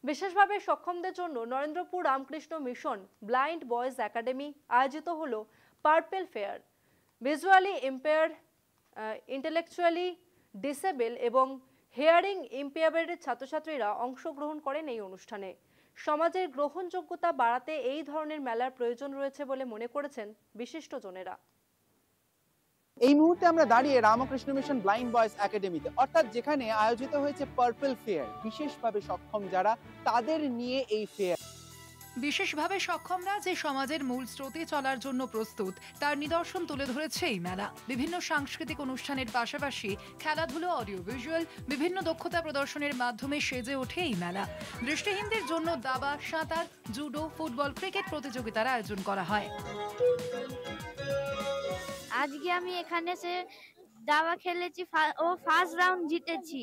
বিশেষভাবে সক্ষমদের জন্য Narendrapur Ramakrishna mission blind boys academy আয়োজিত হলো purple fair. Visually impaired, intellectually disable এবং হিয়ারিং ইম্পেয়ার্ড ছাত্রছাত্রীরা অংশগ্রহণ করেন এই অনুষ্ঠানে। সমাজের গ্রহণযোগ্যতা বাড়াতে এই ধরনের মেলার প্রয়োজন রয়েছে বলে মনে করেছেন বিশিষ্টজনেরা। এই মুহূর্তে আমরা দাঁড়িয়ে রামকৃষ্ণ মিশন ব্লাইন্ড বয়েজ একাডেমিতে, অর্থাৎ যেখানে আয়োজিত হয়েছে পার্পল ফেয়ার। বিশেষভাবে সক্ষম যারা, তাদের নিয়ে এই ফেয়ার। বিশেষভাবে সক্ষমরা যে সমাজের মূল স্রোতে চলার জন্য প্রস্তুত, তার নিদর্শন তুলে ধরেছে এই মেলা। বিভিন্ন সাংস্কৃতিক অনুষ্ঠানের পাশাপাশি খেলাধুলো, অডিও ভিজুয়াল, বিভিন্ন দক্ষতা প্রদর্শনের মাধ্যমে সেজে ওঠে এই মেলা। দৃষ্টিহীনদের জন্য দাবা, সাঁতার, জুডো, ফুটবল, ক্রিকেট প্রতিযোগিতার আয়োজন করা হয়। আজকে আমি এখানে এসে দাবা খেলেছি ও ফার্স্ট রাউন্ড জিতেছি,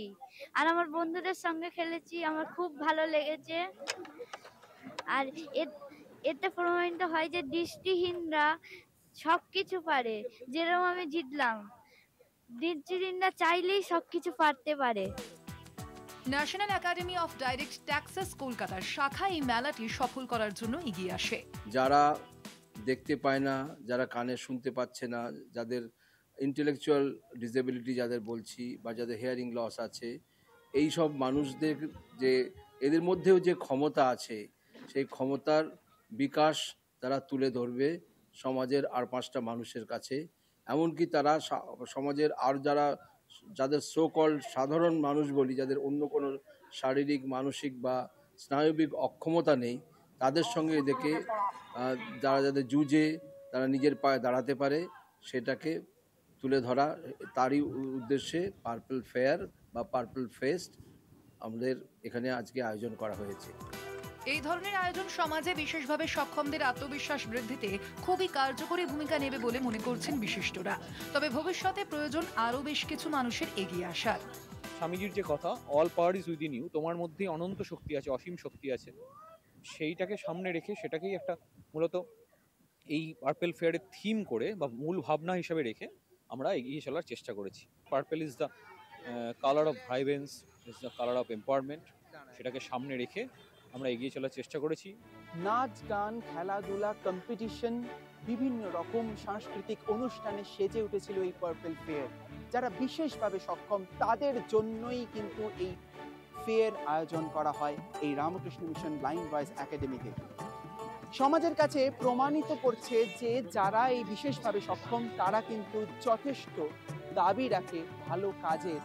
আর আমার বন্ধুদের সঙ্গে খেলেছি, আমার খুব ভালো লেগেছে। আর এতে প্রমাণিত হয় যে দৃষ্টিহীনরা সবকিছু পারে, যেরকম আমি জিতলাম। দৃষ্টিহীনরা চাইলেই সবকিছু পারতে পারে। National academy of direct taxes কলকাতার শাখা এই মেলাটি সফল করার জন্য এগিয়ে আসে। যারা দেখতে পায় না, যারা কানে শুনতে পাচ্ছে না, যাদের ইন্টেলেকচুয়াল ডিসেবিলিটি যাদের বলছি, বা যাদের হিয়ারিং লস আছে, এই সব মানুষদের যে এদের মধ্যেও যে ক্ষমতা আছে, সেই ক্ষমতার বিকাশ তারা তুলে ধরবে সমাজের আর 5টা মানুষের কাছে। এমনকি তারা সমাজের আর যাদের সো কল্ড সাধারণ মানুষ বলি, যাদের অন্য কোনো শারীরিক, মানসিক বা স্নায়বিক অক্ষমতা নেই, তাদের সঙ্গে এদেরকে যাদের জুজে তারা নিজের পায়ে দাঁড়াতে পারে, সেটাকে তুলে ধরা, তারই উদ্দেশ্যে পার্পল ফেয়ার বা পার্পল ফেস্ট আমাদের এখানে আজকে আয়োজন করা হয়েছে। এই ধরনের আয়োজন সমাজে বিশেষভাবে সক্ষমদের আত্মবিশ্বাস বৃদ্ধিতে খুবই কার্যকরী ভূমিকা নেবে বলে মনে করছেন বিশিষ্টরা। তবে ভবিষ্যতে প্রয়োজন আরও বেশ কিছু মানুষের এগিয়ে আসার। স্বামীজির যে কথা, all power is within you, তোমার মধ্যে অনন্ত শক্তি আছে, অসীম শক্তি আছে, সেইটাকে সামনে রেখে সেটাকেই একটা মূলত এই পার্পেল ফেয়ারের থিম করে বা মূল ভাবনা হিসাবে রেখে আমরা এগিয়ে চলার চেষ্টা করেছি। Purple is the colour of vibrance, is the colour of empowerment, সেটাকে সামনে রেখে আমরা এগিয়ে চলার চেষ্টা করেছি। নাচ, গান, খেলাধুলা, কম্পিটিশন, বিভিন্ন রকম সাংস্কৃতিক অনুষ্ঠানে সেজে উঠেছিল এই পার্পল ফেয়ার। যারা বিশেষভাবে সক্ষম, তাদের জন্যই কিন্তু এই ফেয়ার আয়োজন করা হয় এই রামকৃষ্ণ মিশন ব্লাইন্ড বয়েজ একাডেমিতে। সমাজের কাছে প্রমাণিত করছে যে যারা এই বিশেষভাবে সক্ষম, তারা কিন্তু যথেষ্ট দাবি রাখে ভালো কাজের,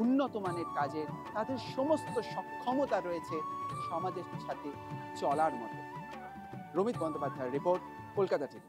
উন্নত মানের কাজের। তাদের সমস্ত সক্ষমতা রয়েছে সমাজের সাথে চলার মতো। রমিত বন্দ্যোপাধ্যায়ের রিপোর্ট, কলকাতা থেকে।